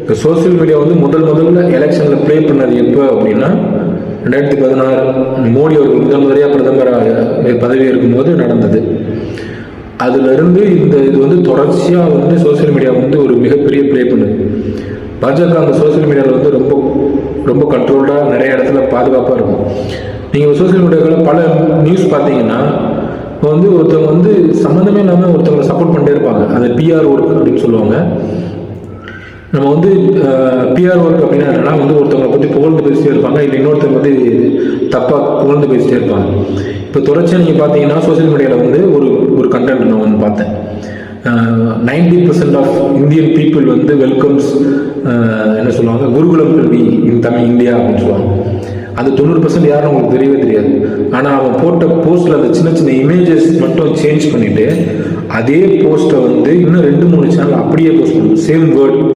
இப்போ social media வந்து முதல்ல எலெக்ஷனில் ப்ளே பண்ணது எப்போ அப்படின்னா 2016 மோடி அவர்கள் முதல் முறையாக பிரதமராக பதவி இருக்கும்போது நடந்தது. அதுலேருந்து இது வந்து தொடர்ச்சியாக வந்து சோசியல் மீடியா வந்து ஒரு மிகப்பெரிய ப்ளே பண்ணுது. பாஜக அந்த சோசியல் மீடியாவில் வந்து ரொம்ப ரொம்ப கண்ட்ரோல்டாக நிறைய இடத்துல பாதுகாப்பாக இருக்கும். நீங்கள் சோசியல் மீடியாவில் பல நியூஸ் பார்த்தீங்கன்னா இப்போ வந்து ஒருத்தவங்க வந்து சம்மந்தமே இல்லாமல் ஒருத்தவங்களை சப்போர்ட் பண்ணிட்டே இருப்பாங்க. அது பிஆர் ஒர்க் அப்படின்னு சொல்லுவாங்க. நம்ம வந்து பிஆர் ஒர்க் அப்படின்னா என்னன்னா வந்து ஒருத்தவங்களை பற்றி புகழ்ந்து பேசிட்டே இருப்பாங்க, இல்லை இன்னொருத்தவங்க பற்றி தப்பாக புகழ்ந்து பேசிட்டே இருப்பாங்க. இப்போ தொடர்ச்சியாக நீங்கள் பார்த்தீங்கன்னா சோசியல் மீடியாவில் வந்து ஒரு கண்டென்ட் நான் வந்து பார்த்தேன். 90% ஆஃப் இந்தியன் பீப்புள் வந்து வெல்கம்ஸ் என்ன சொல்லுவாங்க, குருகுலம் கல்வி இன் தமிழ் இந்தியா அப்படின்னு சொல்லுவாங்க. அந்த 90% யாரும் உங்களுக்கு தெரியவே தெரியாது. ஆனால் அவன் போட்ட போஸ்ட்டில் அந்த சின்ன சின்ன இமேஜஸ் மட்டும் சேஞ்ச் பண்ணிவிட்டு அதே போஸ்ட்டை வந்து இன்னும் 2-3 சேனல் அப்படியே போஸ்ட் பண்ணும், சேம் வேர்ட்.